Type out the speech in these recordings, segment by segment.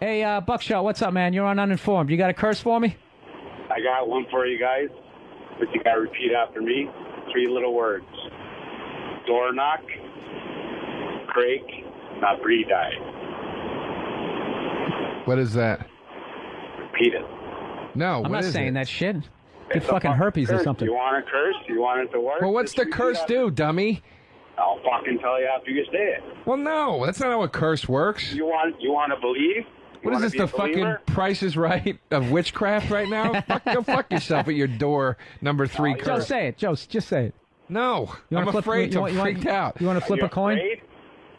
Hey, Buckshot, what's up, man? You're on Uninformed. You got a curse for me? I got one for you guys, but you got to repeat after me. 3 little words. Door knock, creak, not breed die. What is that? Repeat it. No, I'm not saying it? that shit. Get It's a fucking herpes curse. or something. You want a curse? You want it to work? Well, what's Just the curse repeat after- do, dummy? I'll fucking tell you after you say it. Well, no, that's not how a curse works. You want to believe? What is this, the fucking Price is Right of witchcraft right now? Go fuck yourself at your door, number 3 Joe, curse. say it. Joe, just say it. No, You I'm wanna flip- afraid. you I'm want- freaked out. You want to flip Are you a coin? afraid?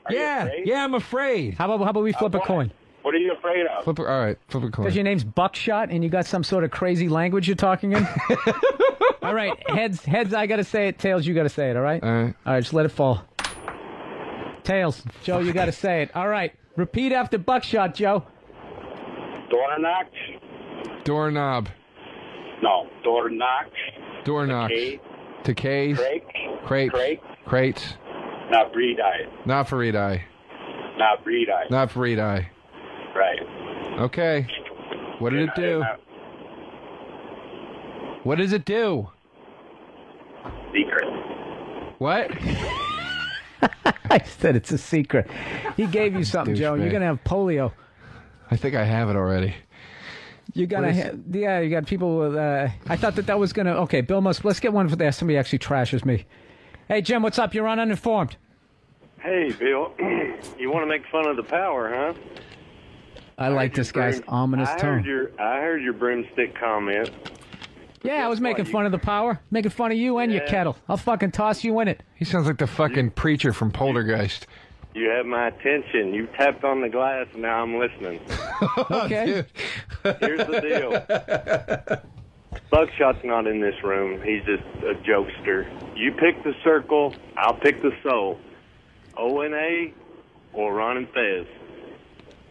Are you afraid? Yeah, I'm afraid. How about we flip a What? coin? What are you afraid of? All right, flip a coin. Because your name's Buckshot and you got some sort of crazy language you're talking in? All right, heads, I got to say it. Tails, you got to say it, all right? All right. All right, just let it fall. Tails, Joe, you got to say it. All right, repeat after Buckshot, Joe. Door knock? Doorknob. No. Door knock. Door knocks. Decays. Creak. Crates. Not breed die. Not for read eye. Not breed die. Not for read eye. Right. Okay. What did it do? What does it do? Secret. What? I said it's a secret. He gave you something, Joe. You're Douchebag. going to have polio. I think I have it already. You got to yeah, you got people with, I thought that was going to, okay, Bill must, let's get one for that. Somebody actually trashes me. Hey, Jim, what's up? You're on Uninformed. Hey, Bill. You want to make fun of the power, huh? I like this guy's ominous tone. I heard your broomstick comment. Yeah, I was making fun of the power. Making fun of you and your kettle. I'll fucking toss you in it. He sounds like the fucking preacher from Poltergeist. You have my attention. You tapped on the glass, and now I'm listening. Okay. Here's the deal. Buckshot's not in this room. He's just a jokester. You pick the circle, I'll pick the soul. O-N-A or Ron and Fez.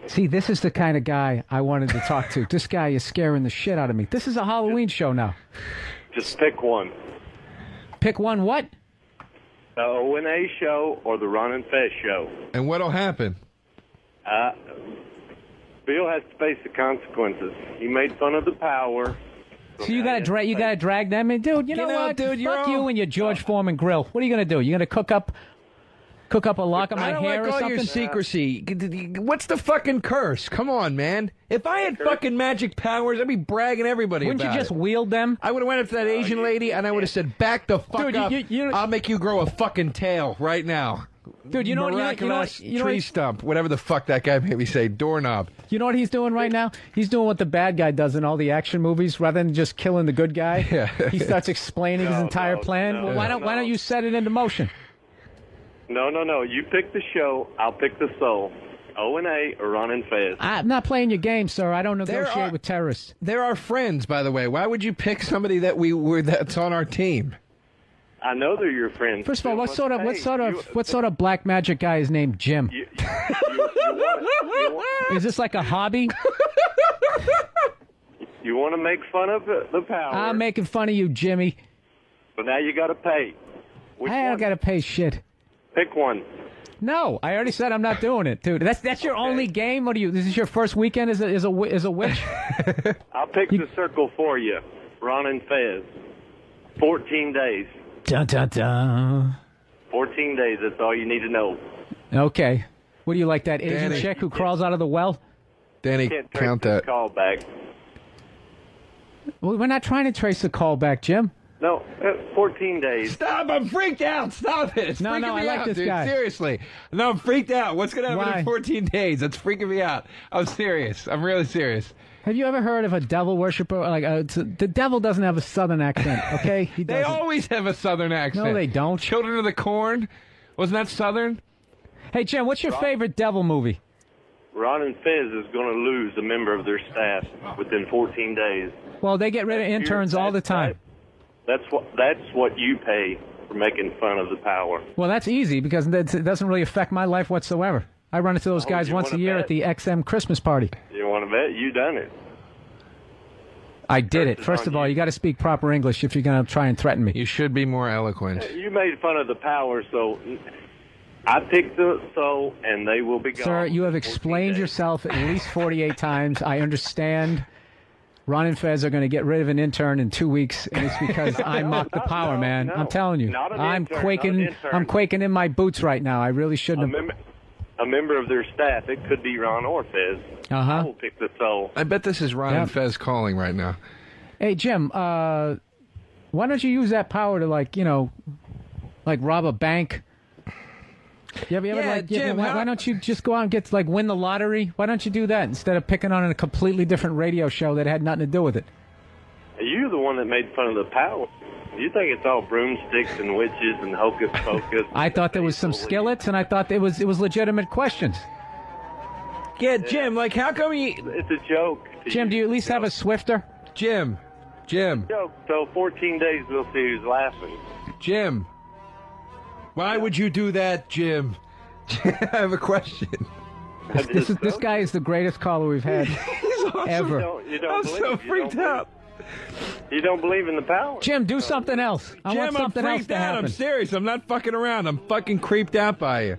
See, this is the kind of guy I wanted to talk to. This guy is scaring the shit out of me. This is a Halloween show now. Just pick one. Pick one what? The O-N-A show or the Ron and Fez show. And what'll happen? Bill has to face the consequences. He made fun of the power. So you gotta drag them in, dude. You know what, dude? Fuck you and your George Foreman grill. What are you gonna do? You gonna cook up a lock of my I don't hair like or all something? your secrecy. What's the fucking curse? Come on, man. If I had fucking magic powers, I'd be bragging everybody Wouldn't about you just it. wield them? I would have went up to that Asian lady and I would have said, "Back the fuck Dude, up. you- I'll make you grow a fucking tail right now." Dude, you know what? Miraculous tree stump, whatever the fuck that guy made me say, doorknob. You know what he's doing right now? He's doing what the bad guy does in all the action movies. Rather than just killing the good guy, Yeah. he starts explaining his entire plan. no, well, why don't you set it into motion? No. You pick the show, I'll pick the soul. O-N-A or Ron and Fez. I'm not playing your game, sir. I don't negotiate with terrorists. They're our friends, by the way. Why would you pick somebody that's on our team? I know they're your friends. First of all, what sort of black magic guy is named Jim? You Is this like a hobby? want to make fun of the power. I'm making fun of you, Jimmy. But now you got to pay. Which I don't one? got to pay shit. Pick one. No, I already said I'm not doing it, dude. That's your only game. What are you? This is your first weekend as a witch? I'll pick the circle for you. Ron and Fez. 14 days. Dun dun dun. 14 days. That's all you need to know. Okay. What do you like, that Asian Danny. chick who crawls out of the well? Danny, Can't count trace this that. call back. Well, we're not trying to trace the call back, Jim. No, 14 days. Stop! I'm freaked out. Stop it! It's No, freaking no, me I like out, this dude. guy. Seriously, no, I'm freaked out. What's gonna happen Why? in 14 days? That's freaking me out. I'm serious. I'm really serious. Have you ever heard of a devil worshiper? The devil doesn't have a southern accent, okay? He They doesn't. always have a southern accent. No, they don't. Children of the Corn, wasn't that southern? Hey, Jim, what's your favorite devil movie? Ron and Fez is going to lose a member of their staff within 14 days. Well, they get rid of interns all the time. That's what you pay for making fun of the power. Well, that's easy because it doesn't really affect my life whatsoever. I run into those guys you once a wanna year bet? at the XM Christmas party. You want to bet? You done it. I did it. First of all, you got to speak proper English if you're going to try and threaten me. You should be more eloquent. You made fun of the power, so I pick the soul, and they will be gone. Sir, you have explained yourself at least 48 times. I understand. Ron and Fez are going to get rid of an intern in 2 weeks, and it's because I mocked the power, man. No. I'm telling you. I'm quaking. I'm quaking in my boots right now. I really shouldn't have. A member of their staff. It could be Ron or Fez. I will pick the soul. I bet this is Ron and Fez calling right now. Hey, Jim, why don't you use that power to, like rob a bank? Jim, why don't you just go out and get win the lottery? Why don't you do that instead of picking on a completely different radio show that had nothing to do with it? You're the one that made fun of the power. You think it's all broomsticks and witches and hocus pocus? I thought there was some skillets, and I thought it was legitimate questions. Yeah, Jim, how come you... It's a joke. Jim, do you at least have a Swifter? Jim. Joke. So 14 days, we'll see who's laughing. Jim. Why would you do that, Jim? I have a question. This guy is the greatest caller we've had ever. I'm so freaked out. You don't believe in the power? Jim, do something else. I want something else to happen. I'm serious. I'm not fucking around. I'm fucking creeped out by you.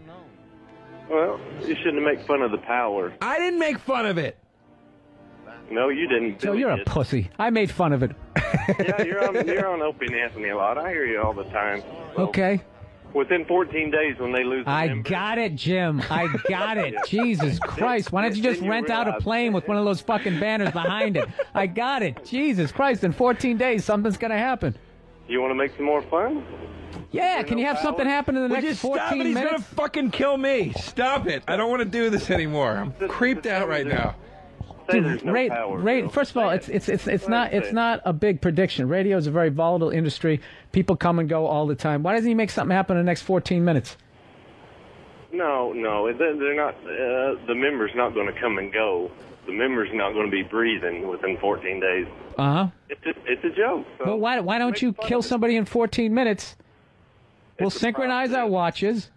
Well, you shouldn't make fun of the power. I didn't make fun of it. No, you didn't. So you're a pussy. I made fun of it. Yeah, you're on Opie and Anthony a lot. I hear you all the time. So. Okay. Within 14 days when they lose I got it, Jim. I got it. Jesus Christ. Why don't you just rent out a plane with one of those fucking banners behind it? I got it. Jesus Christ. In 14 days, something's going to happen. You want to make some more fun? Yeah, can you have something happen in the next 14 minutes? He's going to fucking kill me. Stop it. I don't want to do this anymore. I'm creeped out right now. Dude, first of all, it's not a big prediction. Radio is a very volatile industry. People come and go all the time. Why doesn't he make something happen in the next 14 minutes? No, they're not. The member's not going to come and go. The member's not going to be breathing within 14 days. It's a joke. So well, why don't you kill somebody in 14 minutes? We'll synchronize our watches.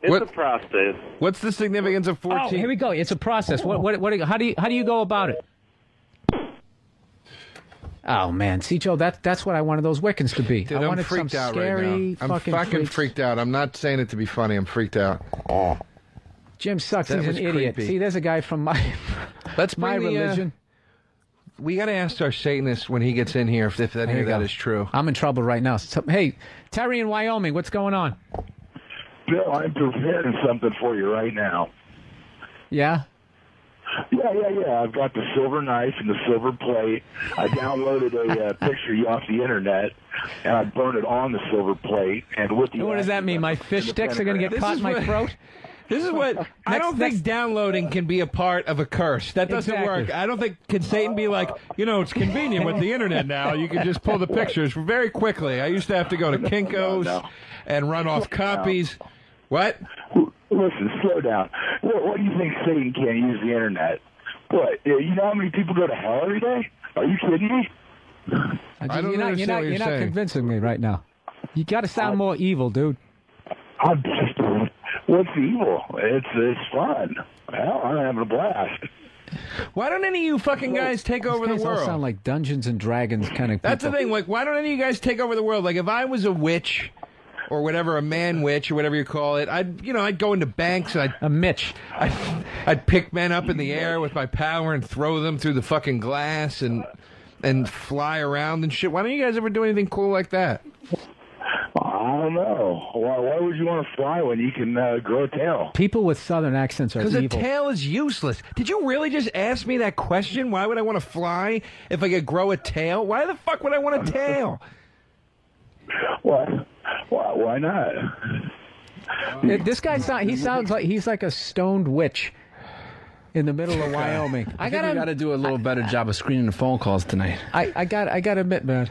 It's a process. What's the significance of 14? Oh, here we go. It's a process. How do you go about it? Oh man, see, Joe, that's what I wanted those Wiccans to be. Dude, I wanted I'm freaked some out scary right now. I'm fucking freaked out. I'm not saying it to be funny. I'm freaked out. Jim sucks. He's an idiot. Creepy. See, there's a guy from my religion. We got to ask our Satanist when he gets in here if any of that is true. I'm in trouble right now. So, hey, Terry in Wyoming, what's going on? Bill, I'm preparing something for you right now. Yeah? Yeah. I've got the silver knife and the silver plate. I downloaded a picture of you off the internet, and I burned it on the silver plate. And with the what does that mean? My fish sticks are going to get caught in my throat? This is what I don't think downloading can be a part of a curse. That doesn't work. I don't think can Satan be like, it's convenient with the internet now. You can just pull the pictures very quickly. I used to have to go to Kinko's and run off copies. What? Listen, slow down. What do you think Satan can't use the internet? What? You know how many people go to hell every day? Are you kidding me? You're not convincing me right now. You got to sound more evil, dude. I'm just. What's evil? It's fun. Hell, I'm having a blast. Why don't any of you fucking guys take over the world? All sound like Dungeons and Dragons kind of people. That's the thing. Why don't any of you guys take over the world? Like, if I was a witch, or whatever, a man witch, or whatever you call it, I'd go into banks and a Mitch. I'd pick men up in the air with my power and throw them through the fucking glass and fly around and shit. Why don't you guys ever do anything cool like that? I don't know. Why would you want to fly when you can grow a tail? People with southern accents are evil. Because a tail is useless. Did you really just ask me that question? Why would I want to fly if I could grow a tail? Why the fuck would I want a tail? Why not? This guy sounds like he's like a stoned witch in the middle of Wyoming. We got to do a little better job of screening the phone calls tonight. I got to admit, man.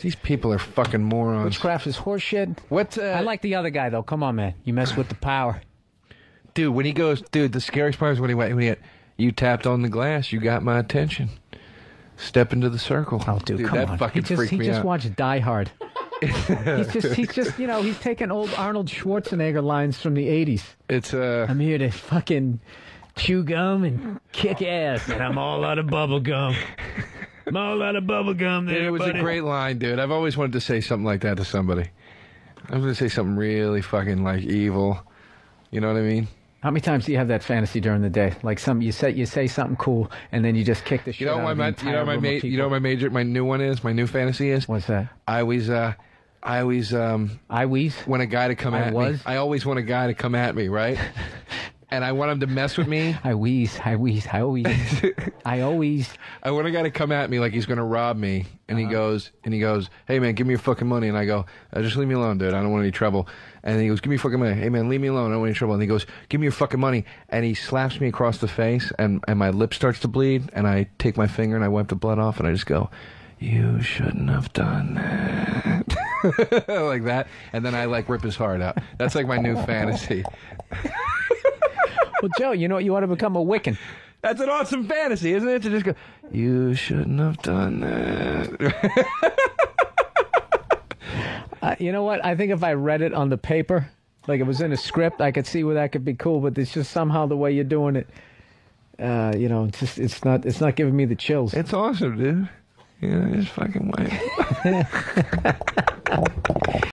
These people are fucking morons. Witchcraft is horseshit. I like the other guy, though. Come on, man. You mess with the power. Dude, when he goes, the scariest part is when he went, you tapped on the glass, you got my attention. Step into the circle. Oh, dude come that on. Fucking freaked me out. He just watched Die Hard. he's just he's taking old Arnold Schwarzenegger lines from the 80s. I'm here to fucking chew gum and kick ass, and I'm all out of bubble gum. I'm all out of bubble gum there, It was buddy. a great line, dude. I've always wanted to say something like that to somebody. I was going to say something really fucking, like, evil. You know what I mean? How many times do you have that fantasy during the day? Like you say something cool, and then you just kick the shit out of the entire room of people. You know what my new one is? My new fantasy is? What's that? I always want a guy to come at me. I always want a guy to come at me, right? And I want him to mess with me. I always. I want a guy to come at me like he's going to rob me. And he goes, hey, man, give me your fucking money. And I go, just leave me alone, dude. I don't want any trouble. And he goes, give me your fucking money. Hey, man, leave me alone. I don't want any trouble. And he goes, give me your fucking money. And he slaps me across the face, and my lip starts to bleed. And I take my finger and I wipe the blood off, and I just go, you shouldn't have done that. Like that. And then I, like, rip his heart out. That's, like, my new fantasy. Well, Joe, you know what? You ought to become a Wiccan. That's an awesome fantasy, isn't it? To just go, you shouldn't have done that. You know what? I think if I read it on the paper, like it was in a script, I could see where that could be cool. But it's just somehow the way you're doing it. It's not giving me the chills. It's awesome, dude. It's fucking white.